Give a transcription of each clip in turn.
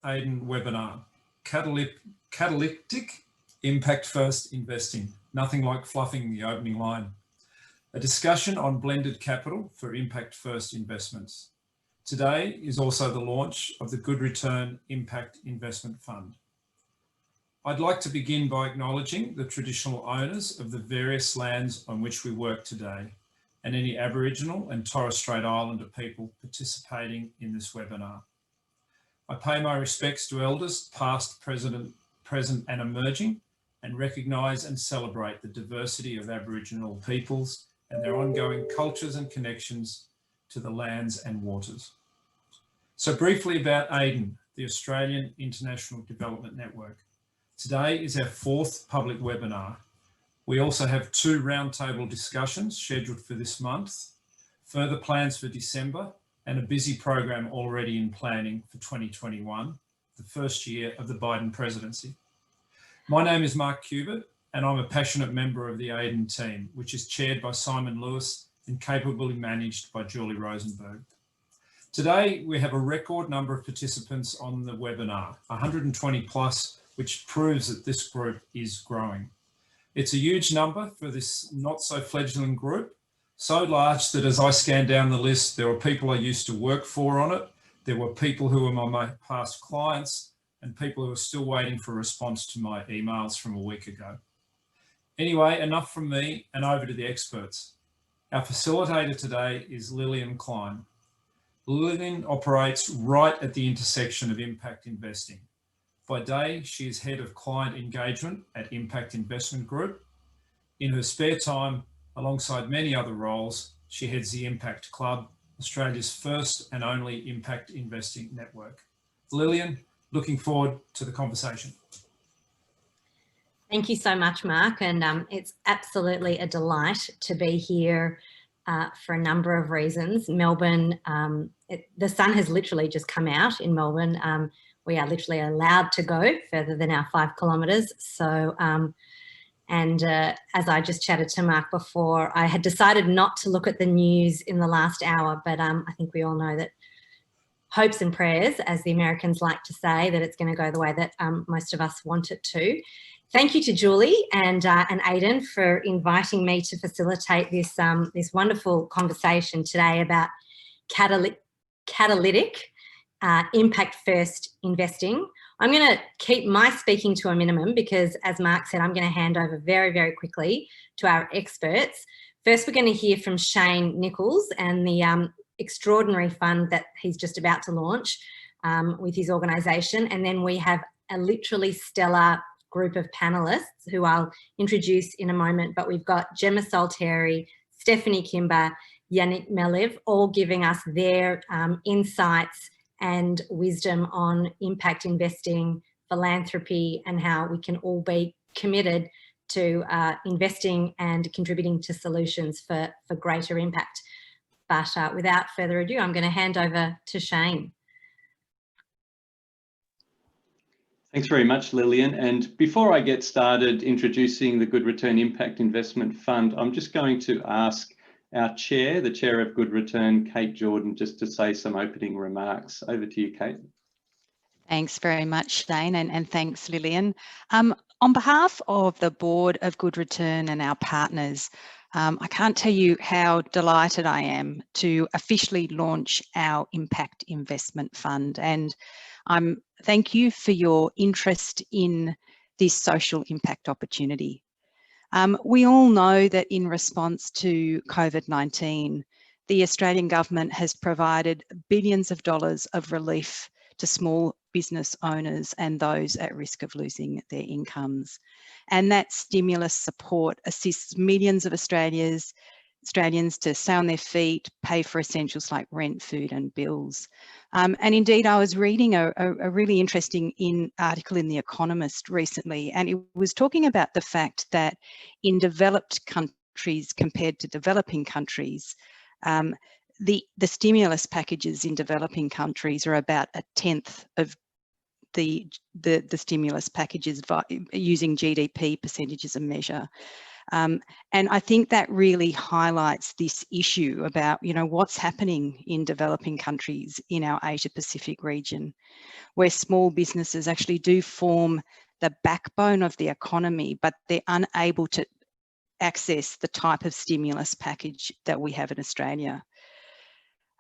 AIDEN webinar, Catalytic Impact First Investing, nothing like fluffing the opening line. A discussion on blended capital for impact first investments. Today is also the launch of the Good Return Impact Investment Fund. I'd like to begin by acknowledging the traditional owners of the various lands on which we work today, and any Aboriginal and Torres Strait Islander people participating in this webinar. I pay my respects to elders past, present and emerging, and recognise and celebrate the diversity of Aboriginal peoples and their ongoing cultures and connections to the lands and waters. So briefly about AIDEN, the Australian International Development Network. Today is our fourth public webinar. We also have 2 roundtable discussions scheduled for this month, further plans for December, and a busy program already in planning for 2021, the first year of the Biden presidency. My name is Mark Kubert, and I'm a passionate member of the AIDEN team, which is chaired by Simon Lewis and capably managed by Julie Rosenberg. Today, we have a record number of participants on the webinar, 120 plus, which proves that this group is growing. It's a huge number for this not so fledgling group, so large that as I scan down the list, there were people I used to work for on it, there were people who were my past clients, and people who are still waiting for a response to my emails from a week ago. Anyway, enough from me and over to the experts. Our facilitator today is Lillian Klein. Lillian operates right at the intersection of impact investing. By day, she is head of client engagement at Impact Investment Group. In her spare time, alongside many other roles, she heads the Impact Club, Australia's first and only impact investing network. Lillian, looking forward to the conversation. Thank you so much, Mark, and it's absolutely a delight to be here for a number of reasons. Melbourne, the sun has literally just come out in Melbourne. We are literally allowed to go further than our 5 kilometres. So, as I just chatted to Mark before, I had decided not to look at the news in the last hour, but I think we all know that hopes and prayers, as the Americans like to say, that it's going to go the way that most of us want it to. Thank you to Julie and AIDEN for inviting me to facilitate this, this wonderful conversation today about catalytic impact first investing. I'm going to keep my speaking to a minimum because, as Mark said, I'm going to hand over very, very quickly to our experts. First, we're going to hear from Shane Nichols and the extraordinary fund that he's just about to launch with his organisation. And then we have a literally stellar group of panellists who I'll introduce in a moment, but we've got Gemma Salteri, Stephanie Kimber, Yannick Melev, all giving us their insights and wisdom on impact investing, philanthropy, and how we can all be committed to investing and contributing to solutions for greater impact. But without further ado, I'm going to hand over to Shane. Thanks very much, Lillian. And before I get started introducing the Good Return Impact Investment Fund, I'm just going to ask our chair, the chair of Good Return, Kate Jordan, just to say some opening remarks. Over to you, Kate. Thanks very much, Shane, and thanks, Lillian. On behalf of the board of Good Return and our partners, I can't tell you how delighted I am to officially launch our Impact Investment Fund. And thank you for your interest in this social impact opportunity. We all know that in response to COVID-19, the Australian government has provided billions of dollars of relief to small business owners and those at risk of losing their incomes. And that stimulus support assists millions of Australians to stay on their feet, pay for essentials like rent, food and bills. And indeed, I was reading a really interesting article in The Economist recently, and it was talking about the fact that in developed countries compared to developing countries, the stimulus packages in developing countries are about 1/10 of the stimulus packages using GDP percentages of measure. And I think that really highlights this issue about, you know, what's happening in developing countries in our Asia Pacific region, where small businesses actually do form the backbone of the economy, but they're unable to access the type of stimulus package that we have in Australia.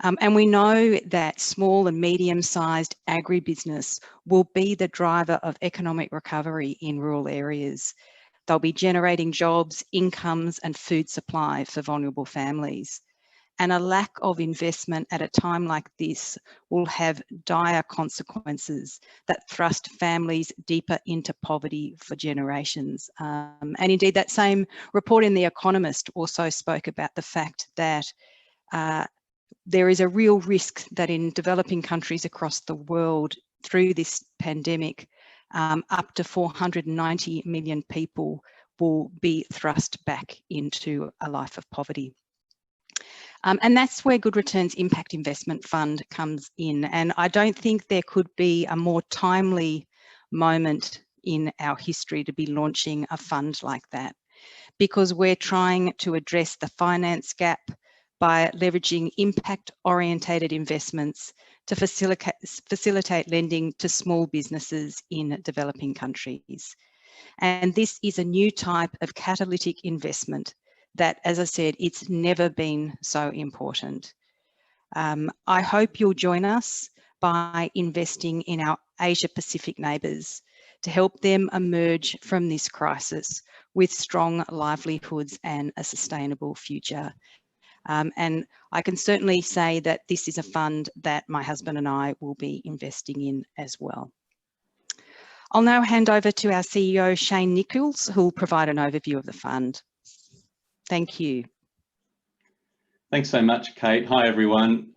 And we know that small and medium-sized agribusiness will be the driver of economic recovery in rural areas. They'll be generating jobs, incomes, and food supply for vulnerable families. And a lack of investment at a time like this will have dire consequences that thrust families deeper into poverty for generations. And indeed, that same report in The Economist also spoke about the fact that there is a real risk that in developing countries across the world through this pandemic, up to 490 million people will be thrust back into a life of poverty. And that's where Good Returns Impact Investment Fund comes in. And I don't think there could be a more timely moment in our history to be launching a fund like that, because we're trying to address the finance gap by leveraging impact-orientated investments to facilitate lending to small businesses in developing countries. And this is a new type of catalytic investment that, as I said, it's never been so important. I hope you'll join us by investing in our Asia Pacific neighbours to help them emerge from this crisis with strong livelihoods and a sustainable future. And I can certainly say that this is a fund that my husband and I will be investing in as well. I'll now hand over to our CEO, Shane Nichols, who will provide an overview of the fund. Thank you. Thanks so much, Kate. Hi, everyone.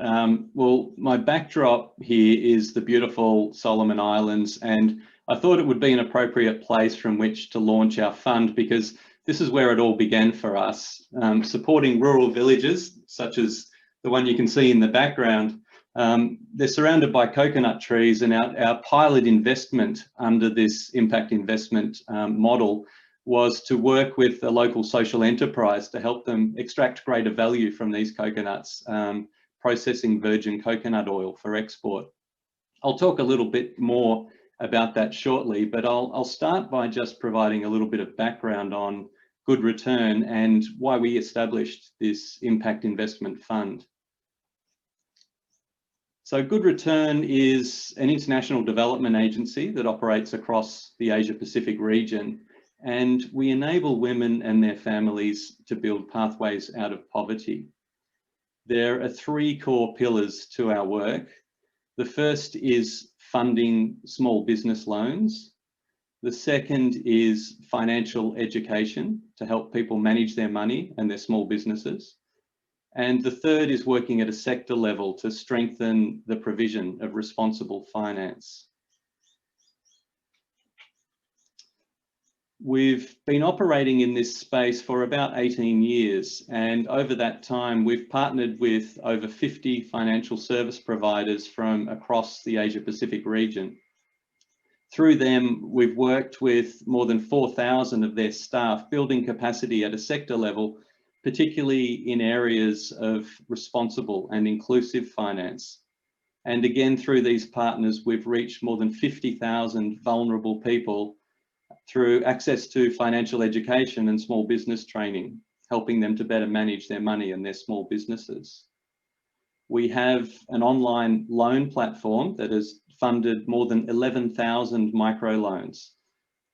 Well, my backdrop here is the beautiful Solomon Islands, and I thought it would be an appropriate place from which to launch our fund, because this is where it all began for us, supporting rural villages, such as the one you can see in the background. They're surrounded by coconut trees, and our pilot investment under this impact investment model was to work with a local social enterprise to help them extract greater value from these coconuts, processing virgin coconut oil for export. I'll talk a little bit more about that shortly, but I'll start by just providing a little bit of background on Good Return and why we established this impact investment fund. So Good Return is an international development agency that operates across the Asia Pacific region, and we enable women and their families to build pathways out of poverty. There are three core pillars to our work. The first is funding small business loans. The second is financial education to help people manage their money and their small businesses. And the third is working at a sector level to strengthen the provision of responsible finance. We've been operating in this space for about 18 years, and over that time we've partnered with over 50 financial service providers from across the Asia Pacific region. Through them, we've worked with more than 4,000 of their staff, building capacity at a sector level, particularly in areas of responsible and inclusive finance. And again, through these partners, we've reached more than 50,000 vulnerable people through access to financial education and small business training, helping them to better manage their money and their small businesses. We have an online loan platform that has funded more than 11,000 microloans.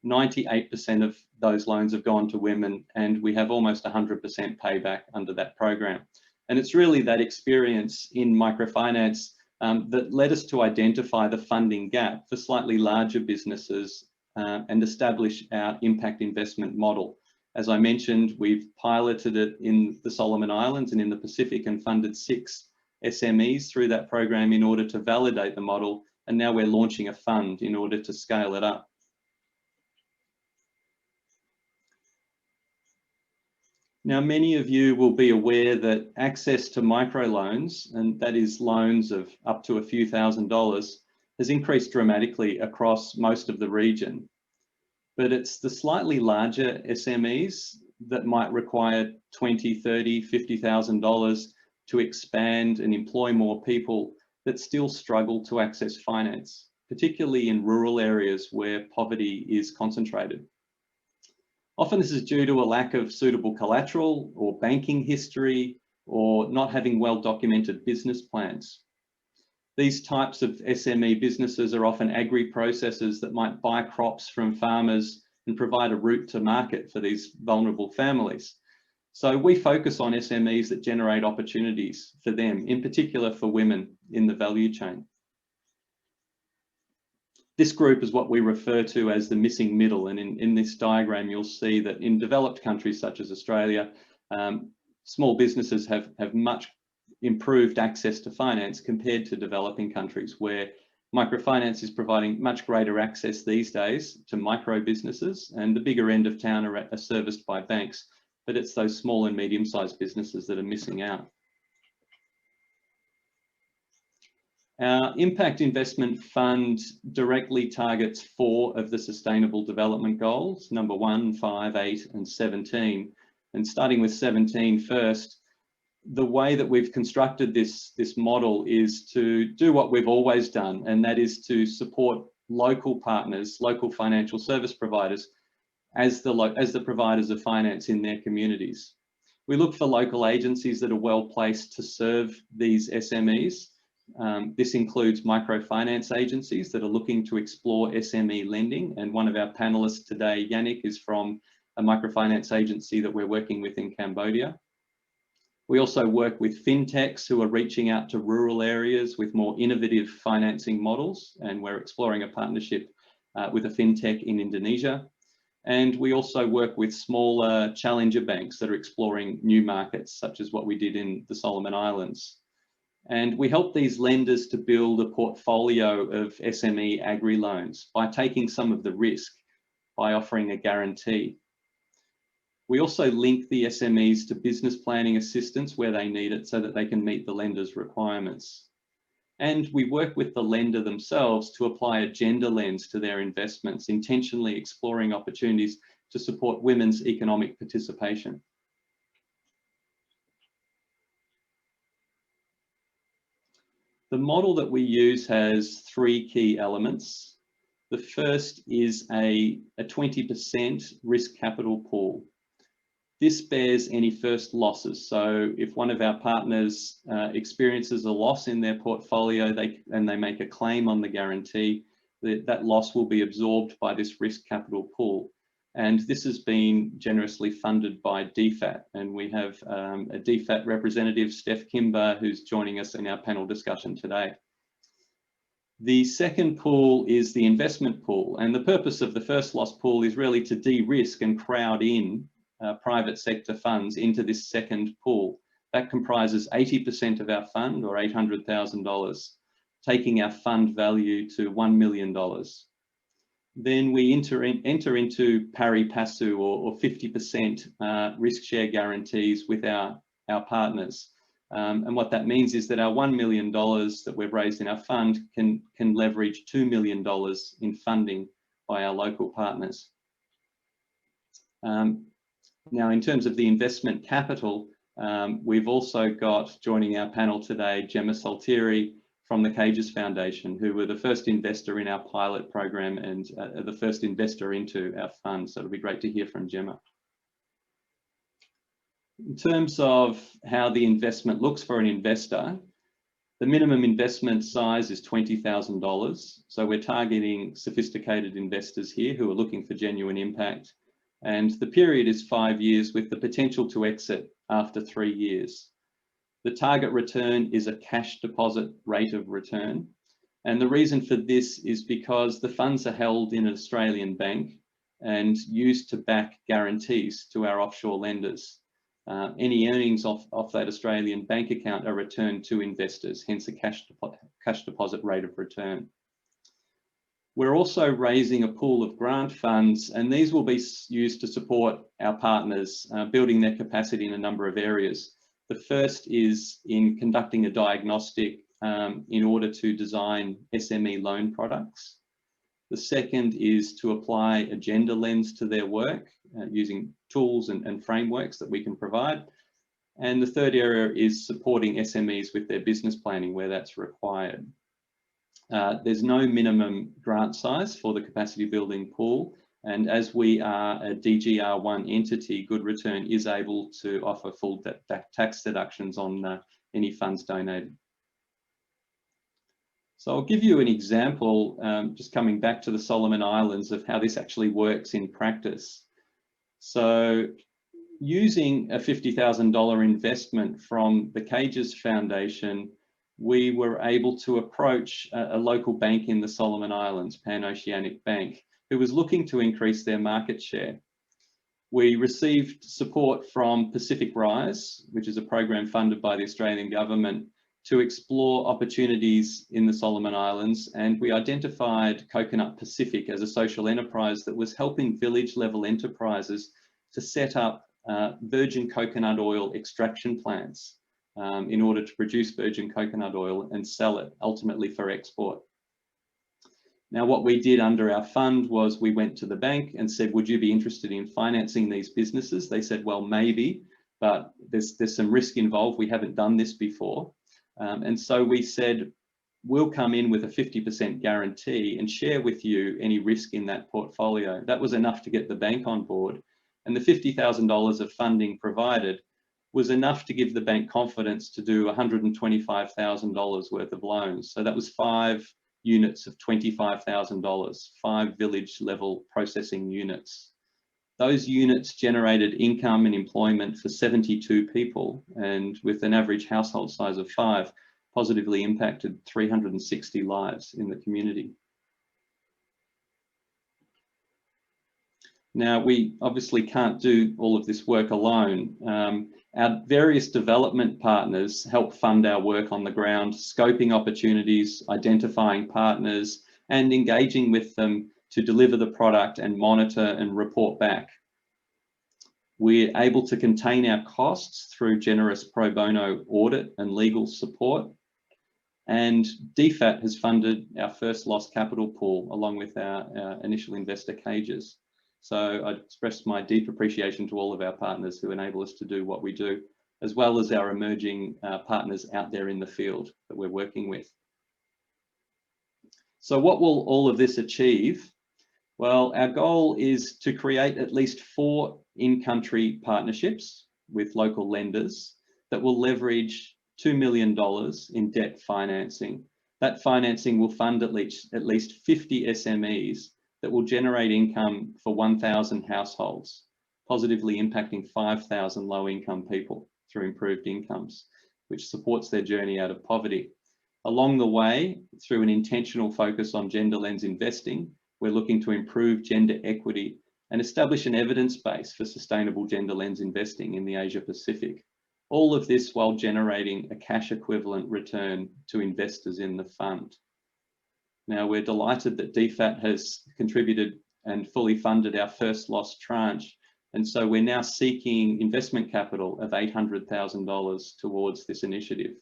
98% of those loans have gone to women, and we have almost 100% payback under that program. And it's really that experience in microfinance that led us to identify the funding gap for slightly larger businesses and establish our impact investment model. As I mentioned, we've piloted it in the Solomon Islands and in the Pacific and funded 6 SMEs through that program in order to validate the model. And now we're launching a fund in order to scale it up. Now, many of you will be aware that access to microloans, and that is loans of up to a few $1,000s, has increased dramatically across most of the region. But it's the slightly larger SMEs that might require $20,000, $30,000, $50,000 to expand and employ more people that still struggle to access finance, particularly in rural areas where poverty is concentrated. Often this is due to a lack of suitable collateral or banking history or not having well-documented business plans. These types of SME businesses are often agri-processors that might buy crops from farmers and provide a route to market for these vulnerable families. So we focus on SMEs that generate opportunities for them, in particular for women in the value chain. This group is what we refer to as the missing middle, and in this diagram you'll see that in developed countries such as Australia, small businesses have much improved access to finance compared to developing countries, where microfinance is providing much greater access these days to micro businesses, and the bigger end of town are serviced by banks, but it's those small and medium-sized businesses that are missing out. Our Impact Investment Fund directly targets 4 of the Sustainable Development Goals, number 1, 5, 8 and 17. And starting with 17 first, the way that we've constructed this model is to do what we've always done, and that is to support local partners, local financial service providers, as the providers of finance in their communities. We look for local agencies that are well placed to serve these SMEs. This includes microfinance agencies that are looking to explore SME lending, and one of our panelists today, Yannick, is from a microfinance agency that we're working with in Cambodia. We also work with fintechs who are reaching out to rural areas with more innovative financing models, and we're exploring a partnership with a fintech in Indonesia. And we also work with smaller challenger banks that are exploring new markets, such as what we did in the Solomon Islands. And we help these lenders to build a portfolio of SME agri loans by taking some of the risk by offering a guarantee. We also link the SMEs to business planning assistance where they need it so that they can meet the lender's requirements. And we work with the lender themselves to apply a gender lens to their investments, intentionally exploring opportunities to support women's economic participation. The model that we use has 3 key elements. The first is a 20% risk capital pool. This bears any first losses. So if one of our partners experiences a loss in their portfolio and they make a claim on the guarantee, that loss will be absorbed by this risk capital pool. And this has been generously funded by DFAT. And we have a DFAT representative, Steph Kimber, who's joining us in our panel discussion today. The second pool is the investment pool. And the purpose of the first loss pool is really to de-risk and crowd in private sector funds into this second pool. That comprises 80% of our fund, or $800,000, taking our fund value to $1 million. Then we enter into pari passu, or 50% risk share guarantees with our partners. And what that means is that our $1 million that we've raised in our fund can leverage $2 million in funding by our local partners. Now, in terms of the investment capital, we've also got, joining our panel today, Gemma Saltieri from the Cages Foundation, who were the first investor in our pilot program and the first investor into our fund. So it'll be great to hear from Gemma. In terms of how the investment looks for an investor, the minimum investment size is $20,000. So we're targeting sophisticated investors here who are looking for genuine impact. And the period is 5 years with the potential to exit after 3 years. The target return is a cash deposit rate of return. And the reason for this is because the funds are held in an Australian bank and used to back guarantees to our offshore lenders. Any earnings off that Australian bank account are returned to investors, hence a cash deposit rate of return. We're also raising a pool of grant funds, and these will be used to support our partners, building their capacity in a number of areas. The first is in conducting a diagnostic in order to design SME loan products. The second is to apply a gender lens to their work using tools and frameworks that we can provide. And the third area is supporting SMEs with their business planning where that's required. There's no minimum grant size for the capacity building pool. And as we are a DGR1 entity, Good Return is able to offer full tax deductions on any funds donated. So I'll give you an example, just coming back to the Solomon Islands, of how this actually works in practice. So using a $50,000 investment from the Cages Foundation, we were able to approach a local bank in the Solomon Islands, Pan-Oceanic Bank, who was looking to increase their market share. We received support from Pacific Rise, which is a program funded by the Australian government, to explore opportunities in the Solomon Islands, and we identified Coconut Pacific as a social enterprise that was helping village-level enterprises to set up virgin coconut oil extraction plants in order to produce virgin coconut oil and sell it ultimately for export. Now, what we did under our fund was we went to the bank and said, would you be interested in financing these businesses? They said, well, maybe, but there's some risk involved. We haven't done this before. And so we said, we'll come in with a 50% guarantee and share with you any risk in that portfolio. That was enough to get the bank on board. And the $50,000 of funding provided was enough to give the bank confidence to do $125,000 worth of loans. So that was 5 units of $25,000, 5 village level processing units. Those units generated income and employment for 72 people, and with an average household size of 5, positively impacted 360 lives in the community. Now, we obviously can't do all of this work alone. Our various development partners help fund our work on the ground, scoping opportunities, identifying partners, and engaging with them to deliver the product and monitor and report back. We're able to contain our costs through generous pro bono audit and legal support. And DFAT has funded our first loss capital pool along with our initial investor Cages. So I express my deep appreciation to all of our partners who enable us to do what we do, as well as our emerging partners out there in the field that we're working with. So what will all of this achieve? Well, our goal is to create at least 4 in-country partnerships with local lenders that will leverage $2 million in debt financing. That financing will fund at least 50 SMEs that will generate income for 1,000 households, positively impacting 5,000 low-income people through improved incomes, which supports their journey out of poverty. Along the way, through an intentional focus on gender lens investing, we're looking to improve gender equity and establish an evidence base for sustainable gender lens investing in the Asia Pacific. All of this while generating a cash equivalent return to investors in the fund. Now, we're delighted that DFAT has contributed and fully funded our first loss tranche. And so we're now seeking investment capital of $800,000 towards this initiative,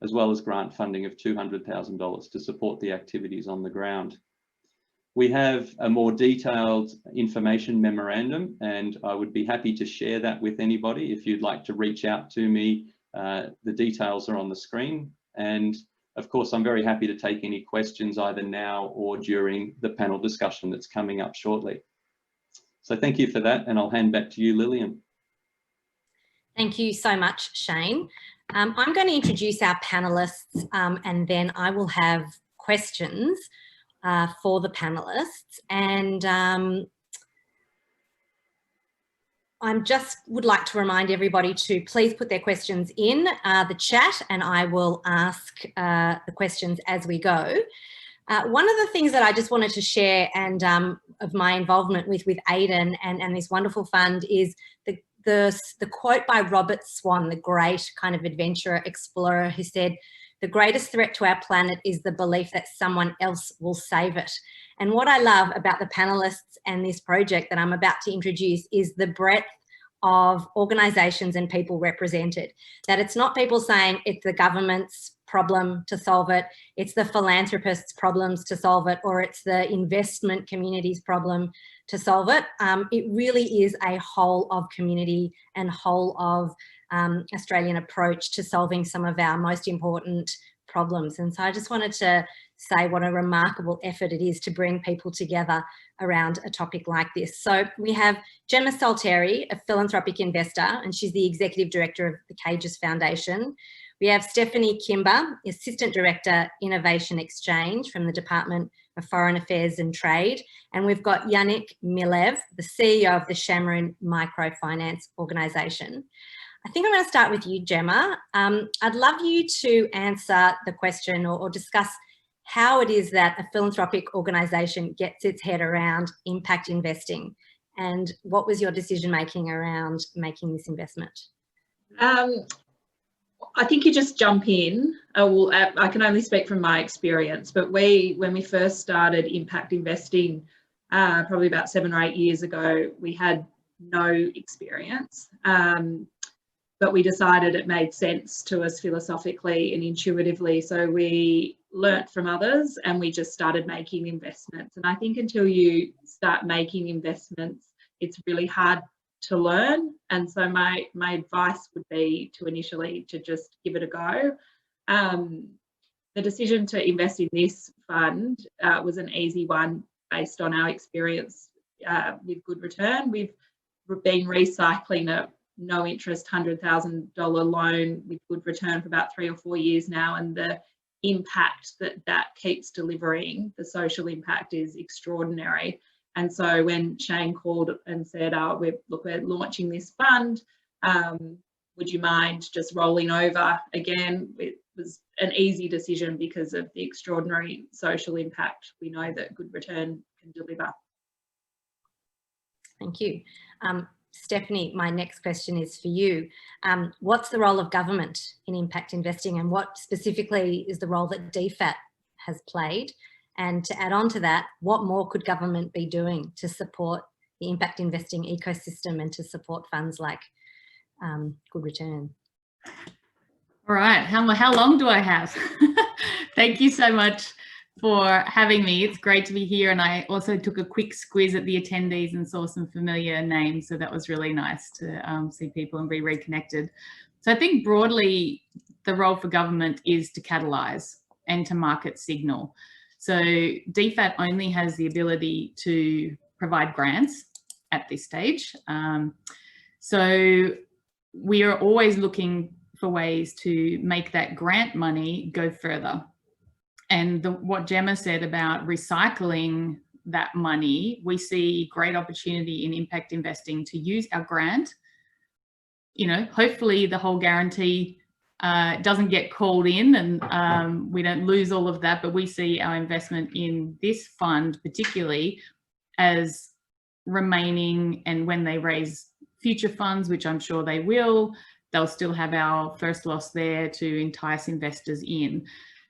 as well as grant funding of $200,000 to support the activities on the ground. We have a more detailed information memorandum, and I would be happy to share that with anybody. If you'd like to reach out to me, the details are on the screen. And of course, I'm very happy to take any questions either now or during the panel discussion that's coming up shortly. So thank you for that, and I'll hand back to you, Lillian. Thank you so much, Shane. I'm going to introduce our panelists, and then I will have questions for the panelists. And I just would like to remind everybody to please put their questions in the chat, and I will ask the questions as we go. One of the things that I just wanted to share, and of my involvement with Aidan and this wonderful fund, is the quote by Robert Swan, the great kind of adventurer explorer, who said, "The greatest threat to our planet is the belief that someone else will save it." And what I love about the panelists and this project that I'm about to introduce is the breadth of organisations and people represented. That it's not people saying it's the government's problem to solve it, it's the philanthropists' problems to solve it, or it's the investment community's problem to solve it. It really is a whole of community and whole of Australian approach to solving some of our most important problems. And so I just wanted to say what a remarkable effort it is to bring people together around a topic like this. So we have Gemma Salteri, a philanthropic investor, and she's the Executive Director of the Cages Foundation. We have Stephanie Kimber, Assistant Director, Innovation Exchange from the Department of Foreign Affairs and Trade. And we've got Yannick Milev, the CEO of the Shamroon Microfinance Organisation. I think I'm going to start with you, Gemma. I'd love you to answer the question or discuss how it is that a philanthropic organisation gets its head around impact investing, and what was your decision making around making this investment? I think you just jump in. I can only speak from my experience, but when we first started impact investing, probably about 7 or 8 years ago, we had no experience. But we decided it made sense to us philosophically and intuitively. So we learnt from others and we just started making investments. And I think until you start making investments, it's really hard to learn. And so my advice would be to initially to just give it a go. The decision to invest in this fund was an easy one based on our experience with Good Return. We've been recycling a no interest $100,000 loan with Good Return for about 3 or 4 years now, and the impact that keeps delivering, the social impact, is extraordinary. And so when Shane called and said, we're launching this fund, would you mind just rolling over again? It was an easy decision because of the extraordinary social impact we know that Good Return can deliver. Thank you. Stephanie, my next question is for you. What's the role of government in impact investing, and what specifically is the role that DFAT has played? And to add on to that, what more could government be doing to support the impact investing ecosystem and to support funds like Good Return? All right, how long do I have? Thank you so much for having me. It's great to be here, and I also took a quick squiz at the attendees and saw some familiar names, so that was really nice to see people and be reconnected. So I think broadly the role for government is to catalyse and to market signal. So DFAT only has the ability to provide grants at this stage. So we are always looking for ways to make that grant money go further. And what Gemma said about recycling that money, we see great opportunity in impact investing to use our grant. You know, hopefully the whole guarantee doesn't get called in and we don't lose all of that, but we see our investment in this fund particularly as remaining, and when they raise future funds, which I'm sure they will, they'll still have our first loss there to entice investors in.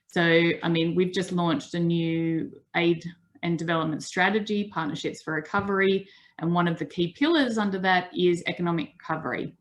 So, I mean, we've just launched a new aid and development strategy, Partnerships for Recovery, and one of the key pillars under that is economic recovery.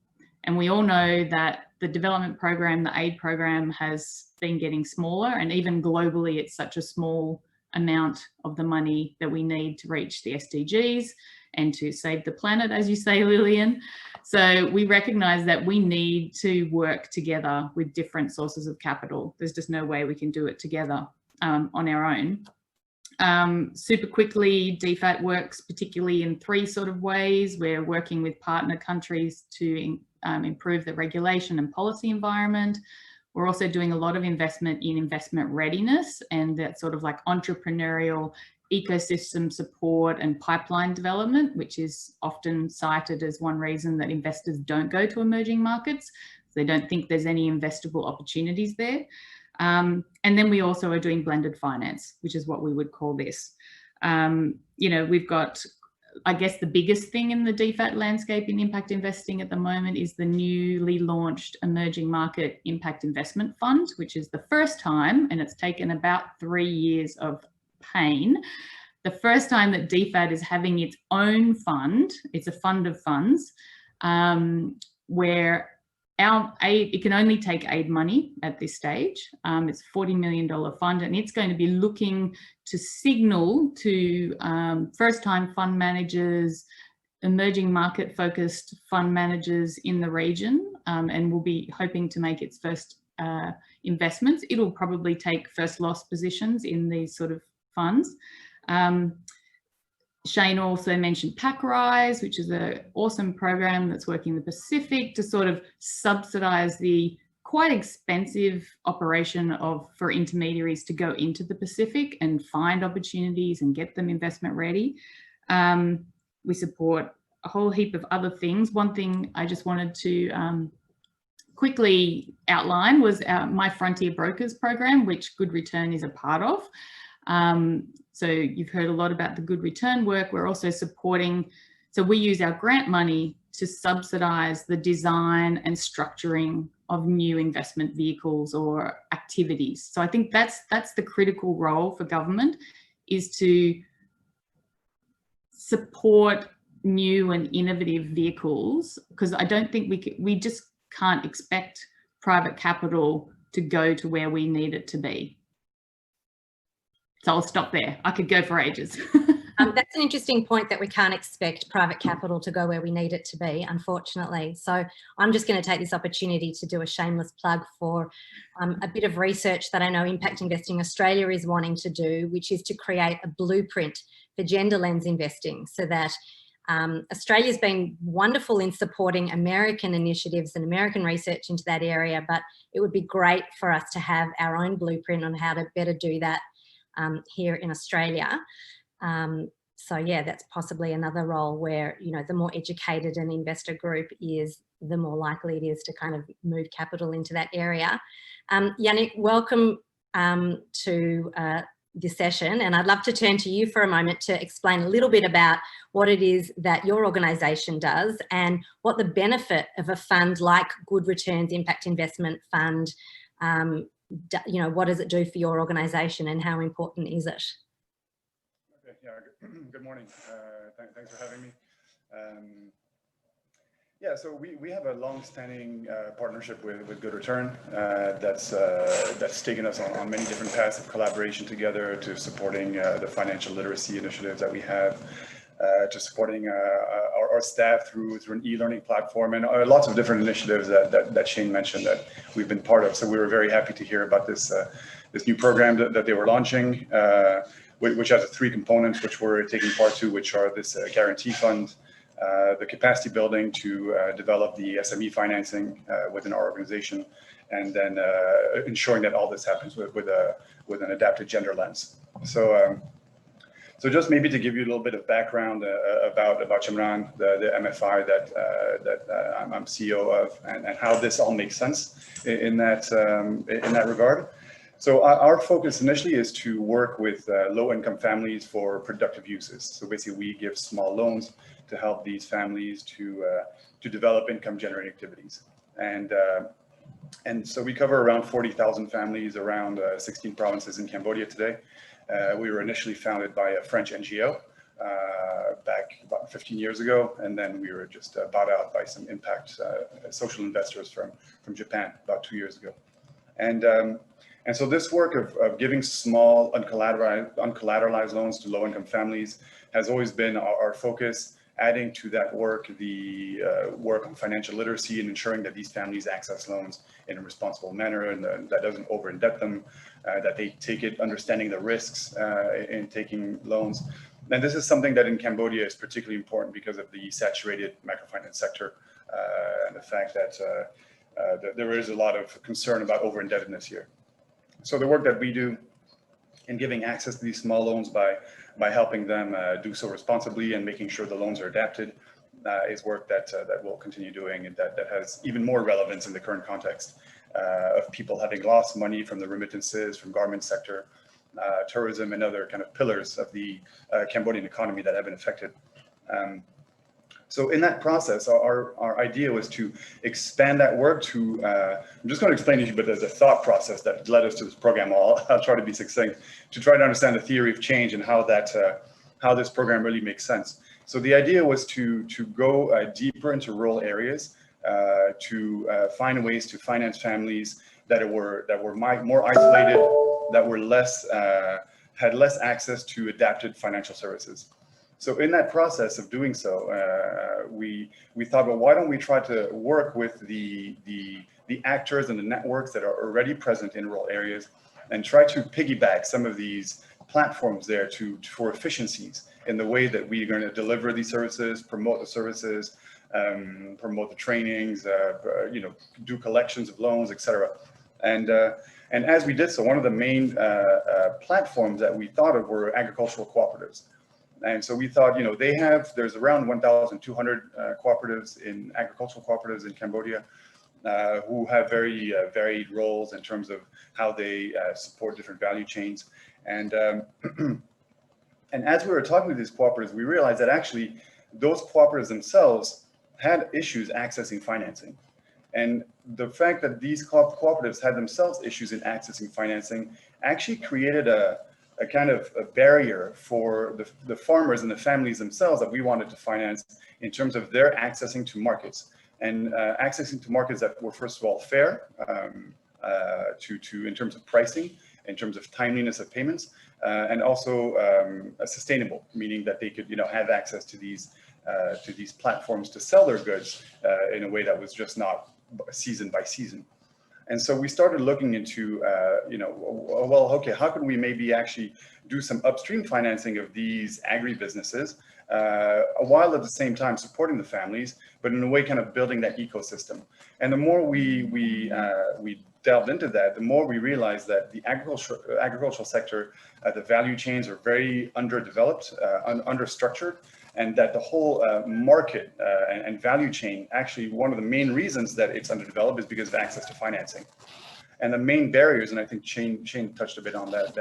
And we all know that the development program, the aid program, has been getting smaller, and even globally, it's such a small amount of the money that we need to reach the SDGs and to save the planet, as you say, Lillian. So we recognise that we need to work together with different sources of capital. There's just no way we can do it together on our own. Super quickly, DFAT works particularly in 3 sort of ways. We're working with partner countries to improve the regulation and policy environment. We're also doing a lot of investment in investment readiness and that sort of like entrepreneurial ecosystem support and pipeline development, which is often cited as one reason that investors don't go to emerging markets. They don't think there's any investable opportunities there. And then we also are doing blended finance, which is what we would call this. You know, we've got, I guess the biggest thing in the DFAT landscape in impact investing at the moment is the newly launched Emerging Market Impact Investment Fund, which is the first time, and it's taken about 3 years of pain, the first time that DFAT is having its own fund. It's a fund of funds where our aid, it can only take aid money at this stage. It's a $40 million fund, and it's going to be looking to signal to first-time fund managers, emerging market-focused fund managers in the region, and will be hoping to make its first investments. It'll probably take first loss positions in these sort of funds. Shane also mentioned PackRise, which is an awesome program that's working in the Pacific to sort of subsidise the quite expensive operation for intermediaries to go into the Pacific and find opportunities and get them investment ready. We support a whole heap of other things. One thing I just wanted to quickly outline was my Frontier Brokers program, which Good Return is a part of. So you've heard a lot about the Good Return work. We're also supporting, so we use our grant money to subsidise the design and structuring of new investment vehicles or activities. So I think that's the critical role for government, is to support new and innovative vehicles, because I don't think we just can't expect private capital to go to where we need it to be. So I'll stop there. I could go for ages. That's an interesting point, that we can't expect private capital to go where we need it to be, unfortunately. So I'm just going to take this opportunity to do a shameless plug for a bit of research that I know Impact Investing Australia is wanting to do, which is to create a blueprint for gender lens investing, so that Australia's been wonderful in supporting American initiatives and American research into that area, but it would be great for us to have our own blueprint on how to better do that here in Australia. So yeah, that's possibly another role where, you know, the more educated an investor group is, the more likely it is to kind of move capital into that area. Yannick, welcome to this session, and I'd love to turn to you for a moment to explain a little bit about what it is that your organisation does and what the benefit of a fund like Good Returns Impact Investment Fund, you know, what does it do for your organisation and how important is it? Okay, yeah, good morning. Thanks for having me. Yeah, so we have a long-standing partnership with Good Return that's taken us on many different paths of collaboration together, to supporting the financial literacy initiatives that we have, to supporting our staff through an e-learning platform, and lots of different initiatives that Shane mentioned that we've been part of. So we were very happy to hear about this new program that they were launching, which has 3 components, which we're taking part to, which are this guarantee fund, the capacity building to develop the SME financing within our organization, and then ensuring that all this happens with an adapted gender lens. So just maybe to give you a little bit of background about Shimran, the MFI that I'm CEO of, and how this all makes sense in that regard. So our focus initially is to work with low-income families for productive uses. So basically, we give small loans to help these families to develop income-generating activities, and so we cover around 40,000 families around 16 provinces in Cambodia today. We were initially founded by a French NGO back about 15 years ago, and then we were just bought out by some impact social investors from Japan about 2 years ago. And so this work of giving small uncollateralized loans to low-income families has always been our focus, adding to that work the work on financial literacy and ensuring that these families access loans in a responsible manner, and that doesn't over-indebt them, that they take it understanding the risks in taking loans. And this is something that in Cambodia is particularly important because of the saturated microfinance sector and the fact that there is a lot of concern about over-indebtedness here. So the work that we do in giving access to these small loans by helping them do so responsibly and making sure the loans are adapted is work that we'll continue doing, and that has even more relevance in the current context of people having lost money from the remittances, from garment sector, tourism, and other kind of pillars of the Cambodian economy that have been affected. So in that process, our idea was to expand that work to, I'm just going to explain to you, but there's a thought process that led us to this program. I'll try to be succinct, to try to understand the theory of change and how that how this program really makes sense. So the idea was to go deeper into rural areas, to find ways to finance families that were more isolated, that were had less access to adapted financial services. So in that process of doing so, we thought, well, why don't we try to work with the actors and the networks that are already present in rural areas, and try to piggyback some of these platforms there for efficiencies in the way that we're going to deliver these services, promote the services, promote the trainings, do collections of loans, etc. And as we did so, one of the main platforms that we thought of were agricultural cooperatives. And so we thought, there's around 1,200 cooperatives agricultural cooperatives in Cambodia, who have very varied roles in terms of how they support different value chains. And and as we were talking to these cooperatives, we realized that actually those cooperatives themselves had issues accessing financing. And the fact that these cooperatives had themselves issues in accessing financing actually created a kind of a barrier for the farmers and the families themselves that we wanted to finance in terms of their accessing to markets, and accessing to markets that were, first of all, fair in terms of pricing, in terms of timeliness of payments, and also sustainable, meaning that they could have access to these platforms to sell their goods in a way that was just not season by season. And so we started looking into, well, okay, how could we maybe actually do some upstream financing of these agribusinesses, while at the same time supporting the families, but in a way kind of building that ecosystem. And the more we delved into that, the more we realized that the agricultural sector, the value chains are very underdeveloped, understructured, and that the whole market and value chain, actually one of the main reasons that it's underdeveloped is because of access to financing. And the main barriers, and I think Shane touched a bit on that,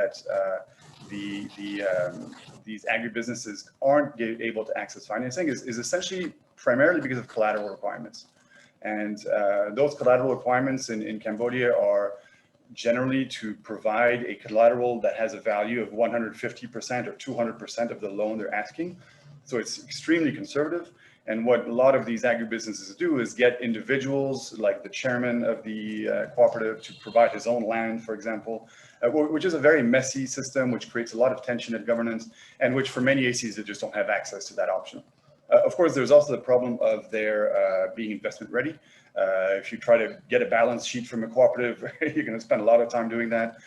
these agribusinesses aren't able to access financing is essentially primarily because of collateral requirements. And those collateral requirements in Cambodia are generally to provide a collateral that has a value of 150% or 200% of the loan they're asking. So it's extremely conservative. And what a lot of these agribusinesses do is get individuals like the chairman of the cooperative to provide his own land, for example, which is a very messy system, which creates a lot of tension in governance, and which for many ACs, they just don't have access to that option. Of course, there's also the problem of their being investment ready. If you try to get a balance sheet from a cooperative, you're going to spend a lot of time doing that.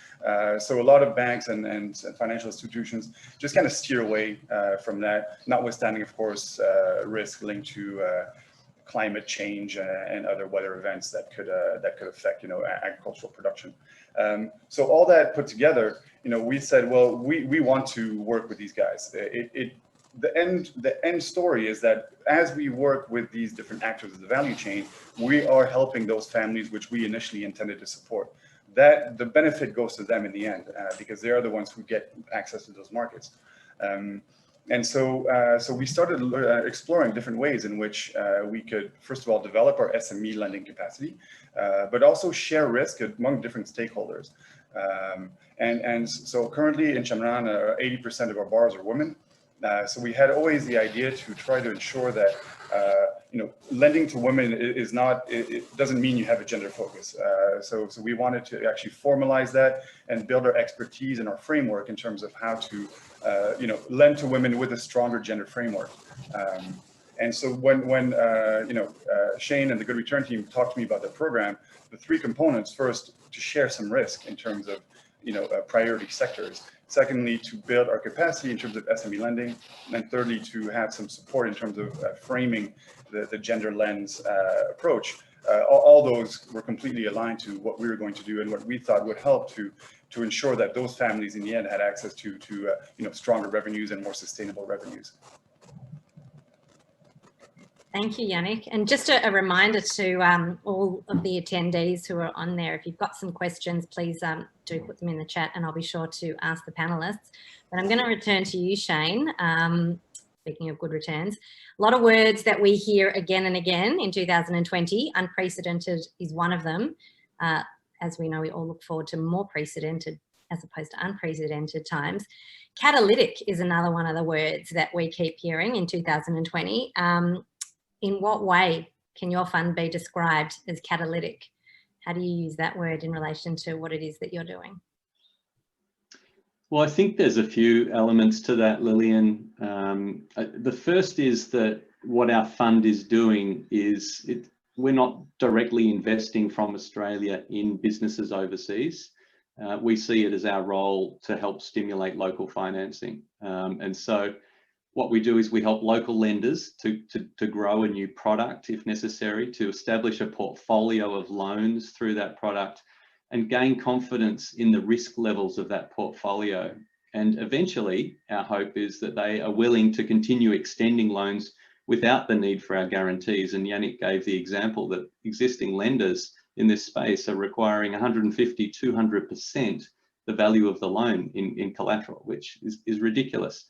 So a lot of banks and financial institutions just kind of steer away from that, notwithstanding, of course, risk linked to climate change and other weather events that could affect agricultural production. So all that put together, we said, well, we want to work with these guys. The end story is that as we work with these different actors of the value chain, we are helping those families which we initially intended to support. That the benefit goes to them in the end, because they are the ones who get access to those markets. And so we started exploring different ways in which we could, first of all, develop our SME lending capacity, but also share risk among different stakeholders. And so currently in Chamran, 80% of our borrowers are women. So we had always the idea to try to ensure that lending to women is not, it doesn't mean you have a gender focus. So we wanted to actually formalize that and build our expertise and our framework in terms of how to lend to women with a stronger gender framework. And so when Shane and the Good Return team talked to me about the program, the three components: first, to share some risk in terms of priority sectors. Secondly, to build our capacity in terms of SME lending. And thirdly, to have some support in terms of framing the gender lens approach. All those were completely aligned to what we were going to do and what we thought would help to ensure that those families in the end had access to stronger revenues and more sustainable revenues. Thank you, Yannick. And just a reminder to all of the attendees who are on there, if you've got some questions, please do put them in the chat and I'll be sure to ask the panelists. But I'm going to return to you, Shane. Speaking of good returns, a lot of words that we hear again and again in 2020, unprecedented is one of them. As we know, we all look forward to more precedented as opposed to unprecedented times. Catalytic is another one of the words that we keep hearing in 2020. In what way can your fund be described as catalytic? How do you use that word in relation to what it is that you're doing? Well, I think there's a few elements to that, Lillian. The first is that what our fund is doing is we're not directly investing from Australia in businesses overseas. We see it as our role to help stimulate local financing. And so what we do is we help local lenders to grow a new product if necessary, to establish a portfolio of loans through that product, and gain confidence in the risk levels of that portfolio. And eventually, our hope is that they are willing to continue extending loans without the need for our guarantees. And Yannick gave the example that existing lenders in this space are requiring 150, 200% the value of the loan in collateral, which is ridiculous.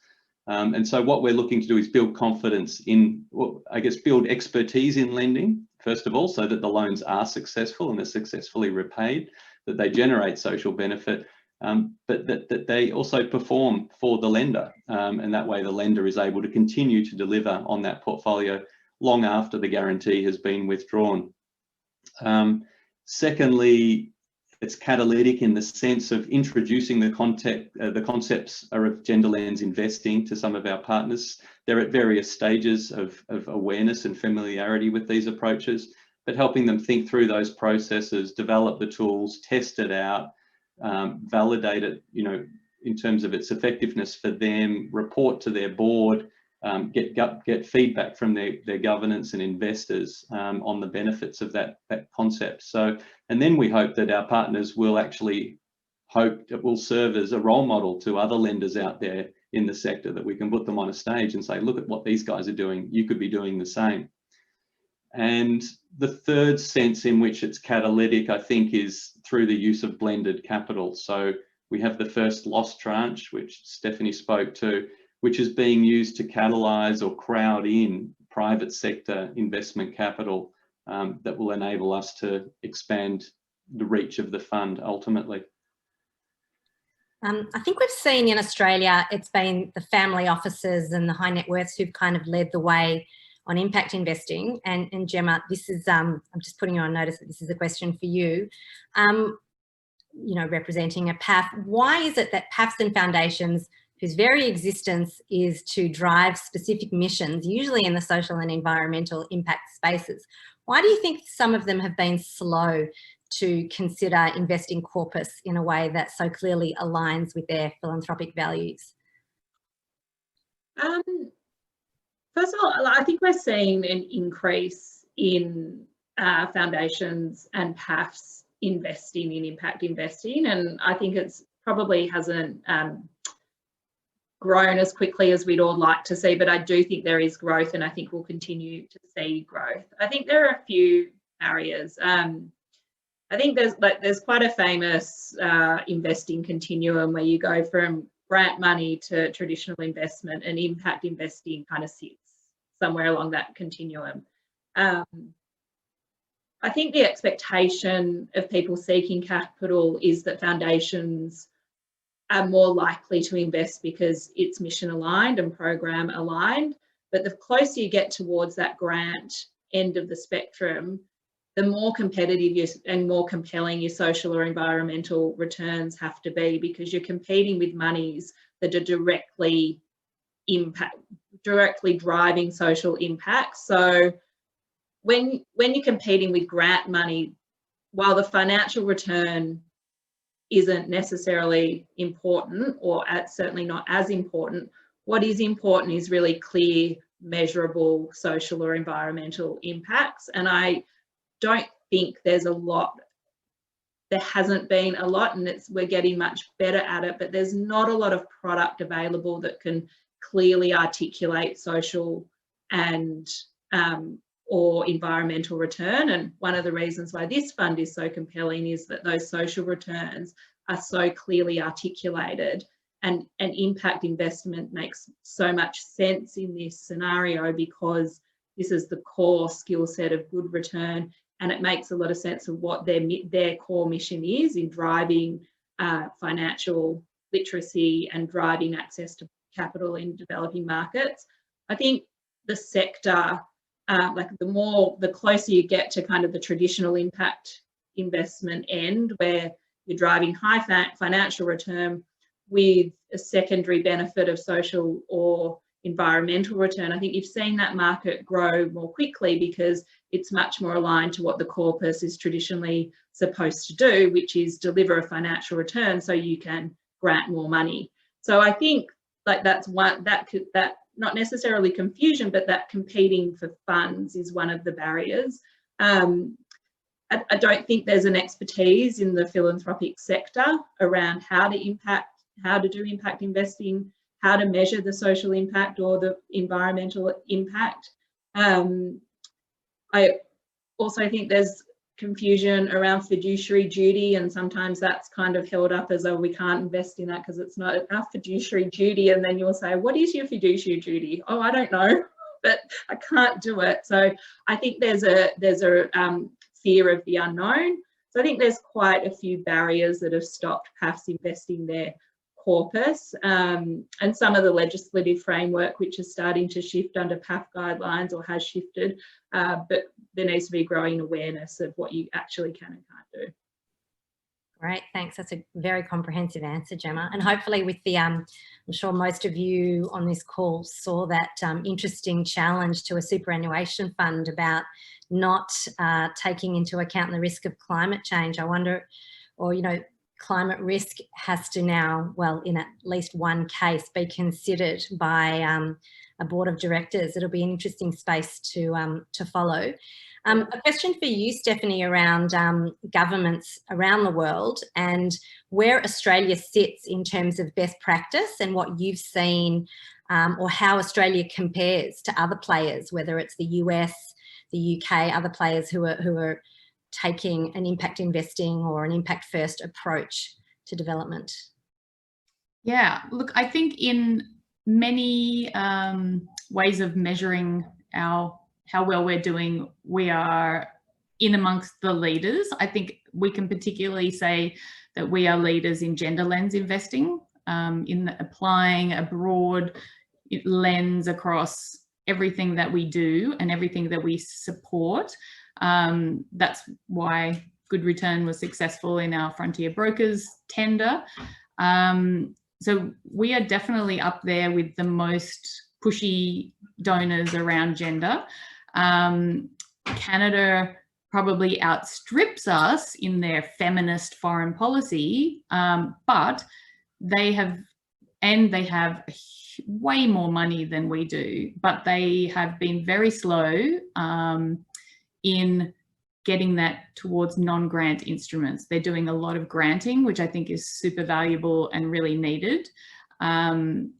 And so what we're looking to do is build confidence in, well, I guess, build expertise in lending, first of all, so that the loans are successful and they're successfully repaid, that they generate social benefit, but that they also perform for the lender. And that way the lender is able to continue to deliver on that portfolio long after the guarantee has been withdrawn. Secondly, it's catalytic in the sense of introducing the concepts of gender lens investing to some of our partners. They're at various stages of awareness and familiarity with these approaches, but helping them think through those processes, develop the tools, test it out, validate it, in terms of its effectiveness for them, report to their board, get feedback from their governance and investors on the benefits of that concept. So, and then we hope that our partners will actually it will serve as a role model to other lenders out there in the sector, that we can put them on a stage and say, look at what these guys are doing, you could be doing the same. And the third sense in which it's catalytic, I think, is through the use of blended capital. So we have the first loss tranche, which Stephanie spoke to, which is being used to catalyse or crowd in private sector investment capital that will enable us to expand the reach of the fund ultimately. I think we've seen in Australia, it's been the family offices and the high net worths who've kind of led the way on impact investing. And Gemma, this is, I'm just putting you on notice that this is a question for you. Representing a PAF, why is it that PAFs and foundations, whose very existence is to drive specific missions, usually in the social and environmental impact spaces, why do you think some of them have been slow to consider investing corpus in a way that so clearly aligns with their philanthropic values? First of all, I think we're seeing an increase in foundations and PAFs investing in impact investing, and I think it's probably hasn't grown as quickly as we'd all like to see, but I do think there is growth, and I think we'll continue to see growth. I think there are a few areas. I think there's quite a famous investing continuum where you go from grant money to traditional investment, and impact investing kind of sits somewhere along that continuum. I think the expectation of people seeking capital is that foundations are more likely to invest because it's mission aligned and program aligned. But the closer you get towards that grant end of the spectrum, the more competitive and more compelling your social or environmental returns have to be, because you're competing with monies that are directly driving social impact. So when you're competing with grant money, while the financial return isn't necessarily important, or certainly not as important, what is important is really clear, measurable social or environmental impacts. And I don't think there hasn't been a lot, and we're getting much better at it, but there's not a lot of product available that can clearly articulate social and or environmental return. And one of the reasons why this fund is so compelling is that those social returns are so clearly articulated, and impact investment makes so much sense in this scenario because this is the core skill set of Good Return, and it makes a lot of sense of what their core mission is in driving financial literacy and driving access to capital in developing markets. I think the sector, like the closer you get to kind of the traditional impact investment end, where you're driving high financial return with a secondary benefit of social or environmental return, I think you've seen that market grow more quickly because it's much more aligned to what the corpus is traditionally supposed to do, which is deliver a financial return so you can grant more money. So I think like that's one that not necessarily confusion, but that competing for funds is one of the barriers. I don't think there's an expertise in the philanthropic sector around how to do impact investing, how to measure the social impact or the environmental impact. I also think there's confusion around fiduciary duty, and sometimes that's kind of held up as, oh, we can't invest in that because it's not enough fiduciary duty. And then you'll say, what is your fiduciary duty? Oh, I don't know, but I can't do it. So I think there's a fear of the unknown. So I think there's quite a few barriers that have stopped PAFs investing their corpus, and some of the legislative framework which is starting to shift under PAF guidelines or has shifted, but there needs to be growing awareness of what you actually can and can't do. Great, thanks. That's a very comprehensive answer, Gemma. And hopefully with the, I'm sure most of you on this call saw that interesting challenge to a superannuation fund about not taking into account the risk of climate change. I wonder, or, you know, climate risk has to now, well, in at least one case, be considered by a board of directors. It'll be an interesting space to follow. A question for you, Stephanie, around governments around the world and where Australia sits in terms of best practice and what you've seen, or how Australia compares to other players, whether it's the US, the UK, other players who are taking an impact investing or an impact first approach to development. Yeah, look, I think in many ways of measuring how well we're doing, we are in amongst the leaders. I think we can particularly say that we are leaders in gender lens investing, in applying a broad lens across everything that we do and everything that we support. That's why Good Return was successful in our Frontier Brokers tender. So we are definitely up there with the most pushy donors around gender. Canada probably outstrips us in their feminist foreign policy, but they have way more money than we do, but they have been very slow in getting that towards non-grant instruments. They're doing a lot of granting, which I think is super valuable and really needed. And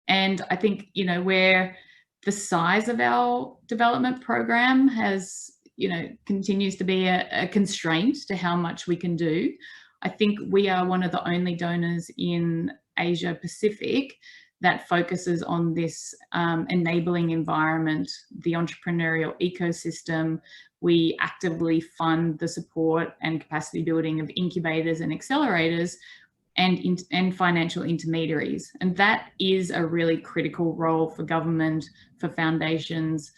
I think, you know, where the size of our development program has, you know, continues to be a constraint to how much we can do. I think we are one of the only donors in Asia Pacific that focuses on this enabling environment, the entrepreneurial ecosystem. We actively fund the support and capacity building of incubators and accelerators and financial intermediaries. And that is a really critical role for government, for foundations,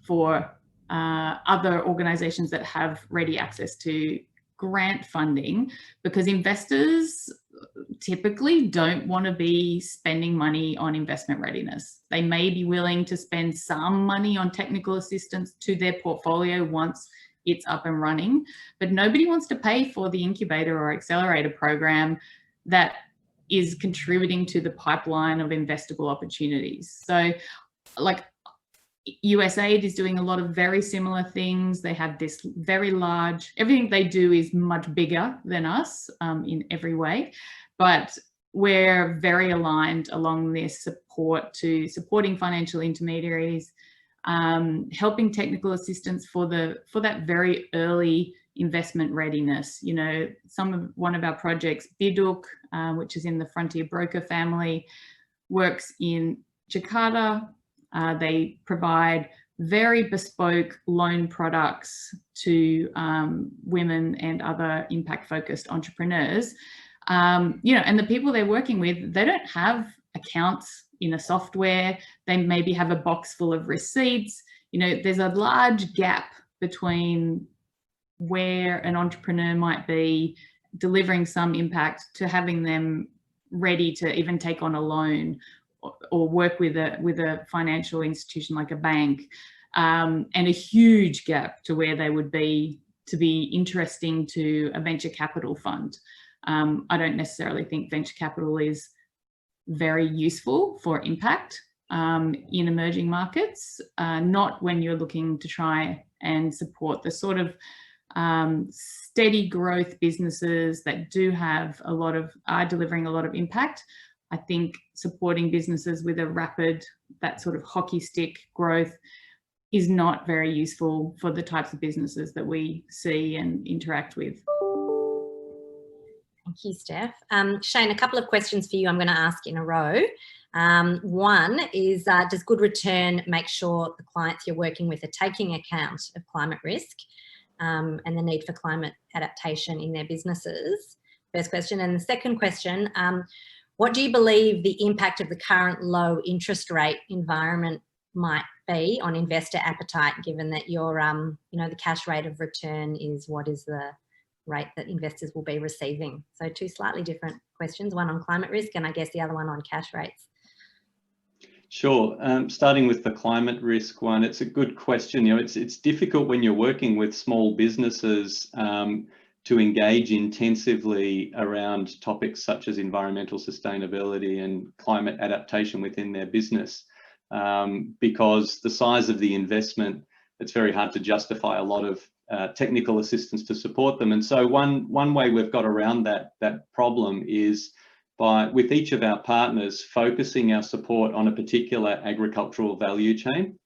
for other organizations that have ready access to grant funding, because investors typically don't want to be spending money on investment readiness. They may be willing to spend some money on technical assistance to their portfolio once it's up and running, but nobody wants to pay for the incubator or accelerator program that is contributing to the pipeline of investable opportunities. So like USAID is doing a lot of very similar things. They have this very large, everything they do is much bigger than us in every way, but we're very aligned along this support to supporting financial intermediaries, helping technical assistance for that very early investment readiness. You know, one of our projects, Biduk, which is in the Frontier Broker family, works in Jakarta. They provide very bespoke loan products to women and other impact-focused entrepreneurs. You know, and the people they're working with, they don't have accounts in a software. They maybe have a box full of receipts. You know, there's a large gap between where an entrepreneur might be delivering some impact to having them ready to even take on a loan or work with a financial institution like a bank, and a huge gap to where they would be to be interesting to a venture capital fund. I don't necessarily think venture capital is very useful for impact in emerging markets, not when you're looking to try and support the sort of steady growth businesses that are delivering a lot of impact. I think supporting businesses with a rapid, that sort of hockey stick growth is not very useful for the types of businesses that we see and interact with. Thank you, Steph. Shane, a couple of questions for you I'm going to ask in a row. One is, does Good Return make sure the clients you're working with are taking account of climate risk and the need for climate adaptation in their businesses? First question. And the second question, what do you believe the impact of the current low interest rate environment might be on investor appetite, given that your, you know, the cash rate of return is what is the rate that investors will be receiving? So two slightly different questions, one on climate risk and I guess the other one on cash rates. Sure. Starting with the climate risk one, it's a good question. You know, it's difficult when you're working with small businesses to engage intensively around topics such as environmental sustainability and climate adaptation within their business, because the size of the investment, it's very hard to justify a lot of technical assistance to support them. And so one way we've got around that problem is by, with each of our partners, focusing our support on a particular agricultural value chain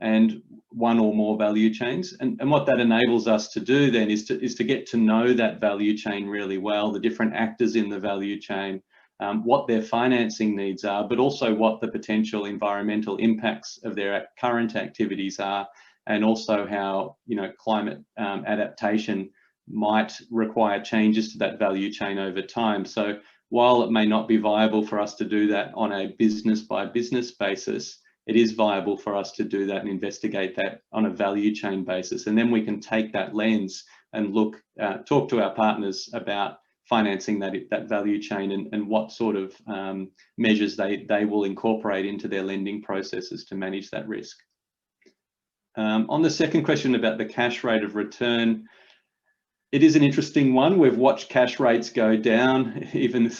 and one or more value chains. And what that enables us to do then is to get to know that value chain really well, the different actors in the value chain, what their financing needs are, but also what the potential environmental impacts of their current activities are, and also how, you know, climate adaptation might require changes to that value chain over time. So while it may not be viable for us to do that on a business by business basis, it is viable for us to do that and investigate that on a value chain basis. And then we can take that lens and look, talk to our partners about financing that value chain and what sort of measures they will incorporate into their lending processes to manage that risk. On the second question about the cash rate of return, it is an interesting one. We've watched cash rates go down even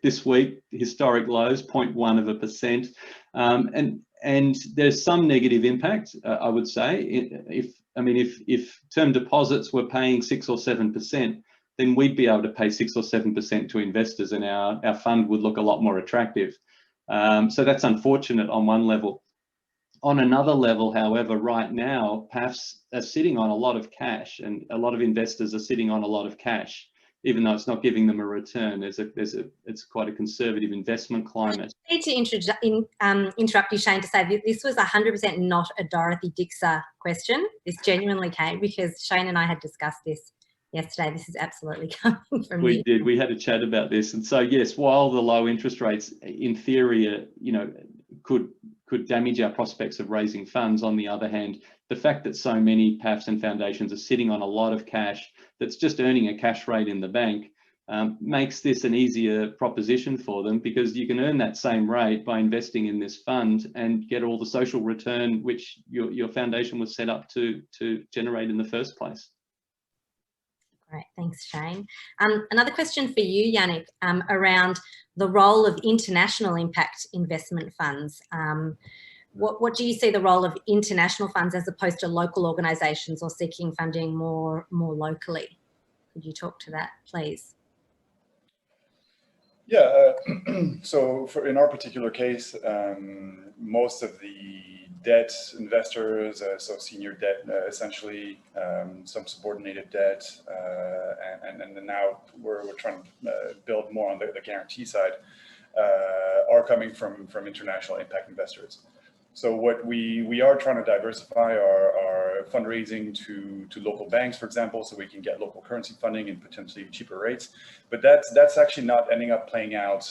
this week, historic lows, 0.1%. And there's some negative impact, I would say. If term deposits were paying 6 or 7%, then we'd be able to pay 6 or 7% to investors and our fund would look a lot more attractive. So that's unfortunate on one level. On another level, however, right now, PAFs are sitting on a lot of cash and a lot of investors are sitting on a lot of cash, even though it's not giving them a return. It's quite a conservative investment climate. I need to interrupt you, Shane, to say that this was 100% not a Dorothy Dixer question. This genuinely came because Shane and I had discussed this yesterday. This is absolutely coming from you. We did. We had a chat about this. And so, yes, while the low interest rates in theory, could damage our prospects of raising funds, on the other hand, the fact that so many PAFs and foundations are sitting on a lot of cash that's just earning a cash rate in the bank makes this an easier proposition for them, because you can earn that same rate by investing in this fund and get all the social return which your foundation was set up to generate in the first place. Great, thanks, Shane. Another question for you, Yannick, around the role of international impact investment funds. What do you see the role of international funds as opposed to local organisations or seeking funding more locally? Could you talk to that, please? Yeah, so in our particular case, most of the debt investors, so senior debt, essentially, some subordinated debt, and then now we're trying to build more on the guarantee side, are coming from international impact investors. So what we are trying to diversify our fundraising to local banks, for example, so we can get local currency funding and potentially cheaper rates. But that's actually not ending up playing out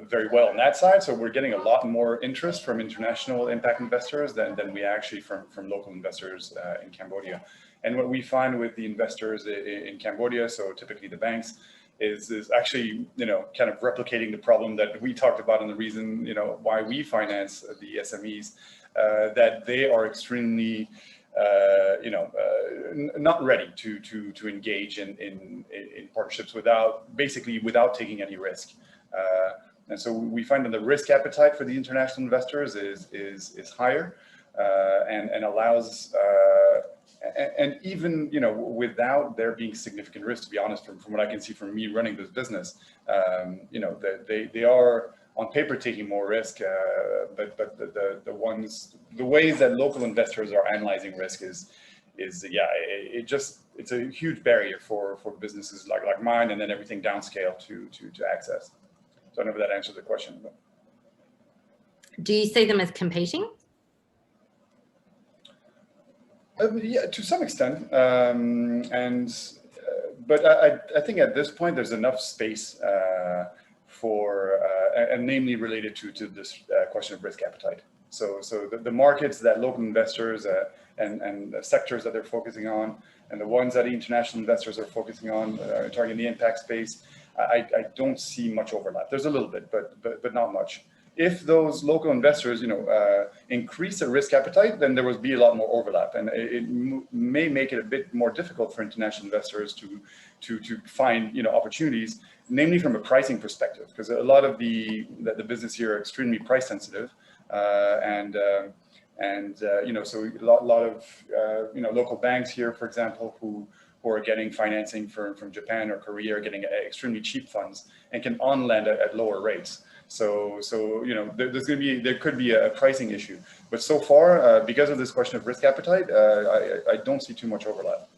very well on that side. So we're getting a lot more interest from international impact investors than we actually from local investors in Cambodia. And what we find with the investors in Cambodia, so typically the banks, is actually, kind of replicating the problem that we talked about and the reason, why we finance the SMEs, that they are extremely, not ready to engage in partnerships without taking any risk. And so we find that the risk appetite for the international investors is higher and allows, and even without there being significant risk, to be honest, from what I can see from me running this business, they are on paper taking more risk, but the ways that local investors are analyzing risk is it's a huge barrier for businesses like mine, and then everything downscale to access. So I don't know if that answers the question. But. Do you see them as competing? Yeah, to some extent, but I think at this point there's enough space for, and namely related to this question of risk appetite. So the markets that local investors and the sectors that they're focusing on, and the ones that the international investors are focusing on, targeting the impact space, I don't see much overlap. There's a little bit, but not much. If those local investors, increase their risk appetite, then there will be a lot more overlap, and it may make it a bit more difficult for international investors to find, opportunities, namely from a pricing perspective, because a lot of the business here are extremely price sensitive, so a lot of local banks here, for example, who are getting financing from Japan or Korea are getting extremely cheap funds and can on lend at lower rates. So there could be a pricing issue, but so far, because of this question of risk appetite, I don't see too much overlap.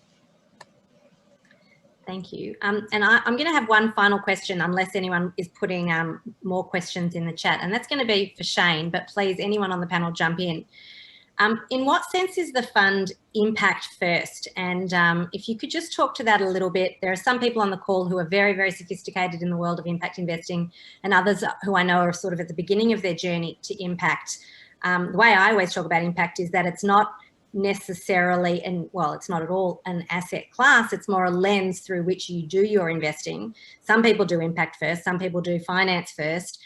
Thank you. And I'm going to have one final question, unless anyone is putting more questions in the chat, and that's going to be for Shane, but please, anyone on the panel jump in. In what sense is the fund impact first? And if you could just talk to that a little bit. There are some people on the call who are very, very sophisticated in the world of impact investing, and others who I know are sort of at the beginning of their journey to impact. The way I always talk about impact is that it's not necessarily, and well, it's not at all an asset class, it's more a lens through which you do your investing. Some people do impact first, some people do finance first.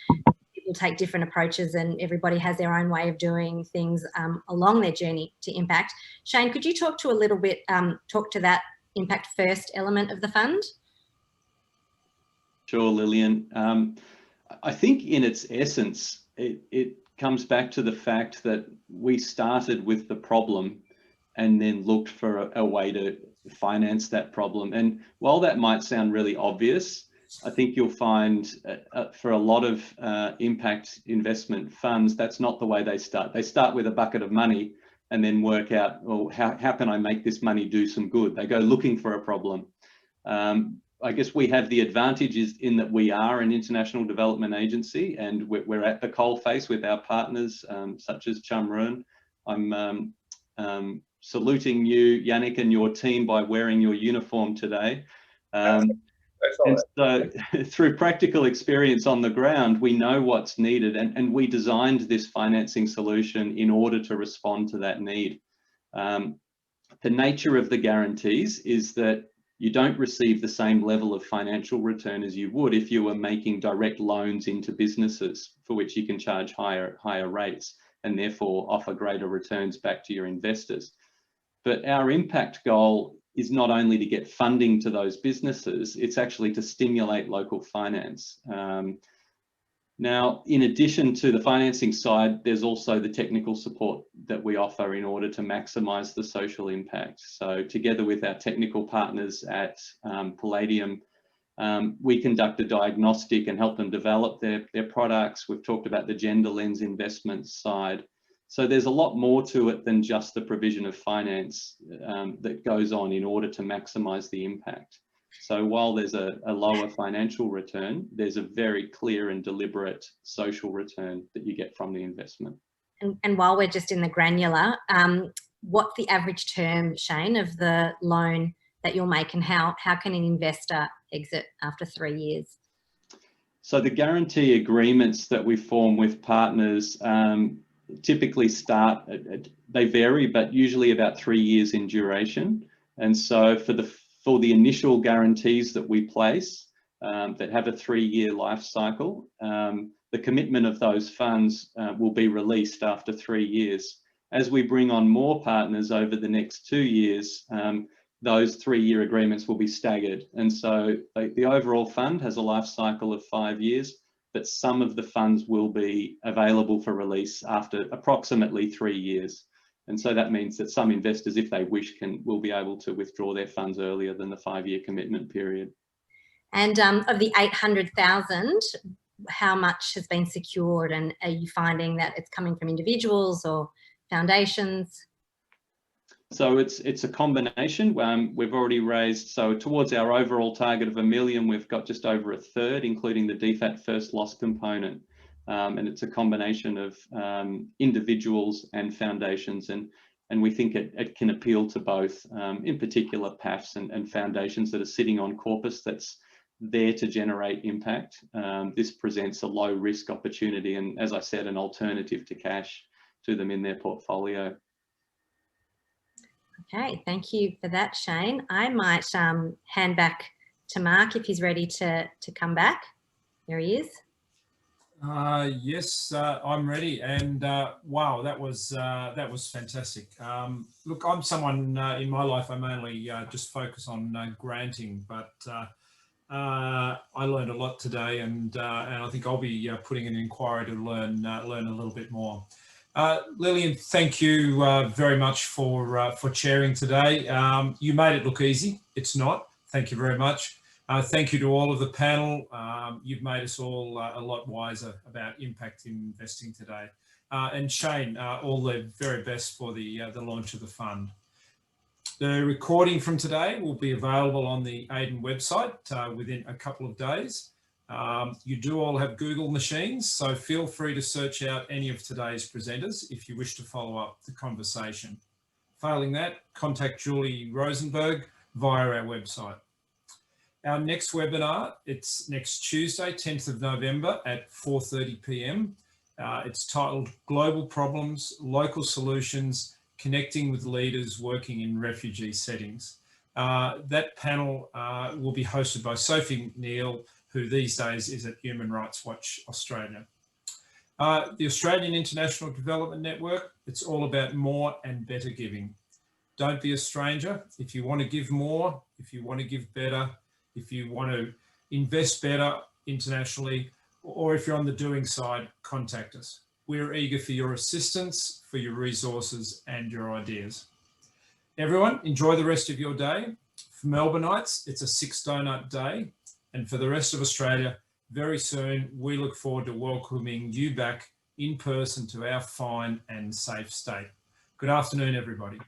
People take different approaches, and everybody has their own way of doing things along their journey to impact. Shane, could you talk to a little bit, talk to that impact first element of the fund? Sure, Lillian. I think in its essence, it comes back to the fact that we started with the problem and then looked for a way to finance that problem. And while that might sound really obvious, I think you'll find for a lot of impact investment funds, that's not the way they start. They start with a bucket of money and then work out, well, how can I make this money do some good? They go looking for a problem. I guess we have the advantages in that we are an international development agency, and we're at the coalface with our partners, such as Chamrun. I'm saluting you, Yannick, and your team by wearing your uniform today. And so through practical experience on the ground, we know what's needed, and we designed this financing solution in order to respond to that need. The nature of the guarantees is that you don't receive the same level of financial return as you would if you were making direct loans into businesses, for which you can charge higher rates and therefore offer greater returns back to your investors. But our impact goal is not only to get funding to those businesses, it's actually to stimulate local finance. Now, in addition to the financing side, there's also the technical support that we offer in order to maximise the social impact. So together with our technical partners at Palladium, we conduct a diagnostic and help them develop their products. We've talked about the gender lens investment side. So there's a lot more to it than just the provision of finance that goes on in order to maximise the impact. So while there's a lower financial return, there's a very clear and deliberate social return that you get from the investment. and while we're just in the granular, what's the average term, Shane, of the loan that you'll make, and how can an investor exit after 3 years? So the guarantee agreements that we form with partners typically start, they vary, but usually about 3 years in duration. And so for the initial guarantees that we place that have a 3-year life cycle, the commitment of those funds will be released after 3 years. As we bring on more partners over the next 2 years, those 3-year agreements will be staggered. And so the overall fund has a life cycle of 5 years, but some of the funds will be available for release after approximately 3 years. And so that means that some investors, if they wish, will be able to withdraw their funds earlier than the 5-year commitment period. And of the 800,000, how much has been secured, and are you finding that it's coming from individuals or foundations? So it's a combination. We've already raised, so towards our overall target of $1 million, we've got just over a third, including the DFAT first loss component. And it's a combination of individuals and foundations, and we think it can appeal to both, in particular PAFs and foundations that are sitting on corpus that's there to generate impact. This presents a low risk opportunity, and as I said, an alternative to cash to them in their portfolio. Okay, thank you for that, Shane. I might hand back to Mark if he's ready to come back. There he is. Yes, I'm ready, and wow, that was fantastic. Look, I'm someone in my life, I mainly just focus on granting, but I learned a lot today, and I think I'll be putting an inquiry to learn a little bit more. Lillian, thank you very much for chairing today. You made it look easy. It's not. Thank you very much. Thank you to all of the panel. You've made us all a lot wiser about impact investing today. And Shane, all the very best for the launch of the fund. The recording from today will be available on the Aiden website within a couple of days. You do all have Google machines, so feel free to search out any of today's presenters if you wish to follow up the conversation. Failing that, contact Julie Rosenberg via our website. Our next webinar, it's next Tuesday, 10th of November at 4:30 p.m. It's titled Global Problems, Local Solutions, Connecting with Leaders Working in Refugee Settings. That panel will be hosted by Sophie Neal, who these days is at Human Rights Watch Australia. The Australian International Development Network, it's all about more and better giving. Don't be a stranger. If you want to give more, if you want to give better, if you want to invest better internationally, or if you're on the doing side, contact us. We're eager for your assistance, for your resources and your ideas. Everyone, enjoy the rest of your day. For Melbourneites, it's a 6 donut day. And for the rest of Australia, very soon, we look forward to welcoming you back in person to our fine and safe state. Good afternoon, everybody.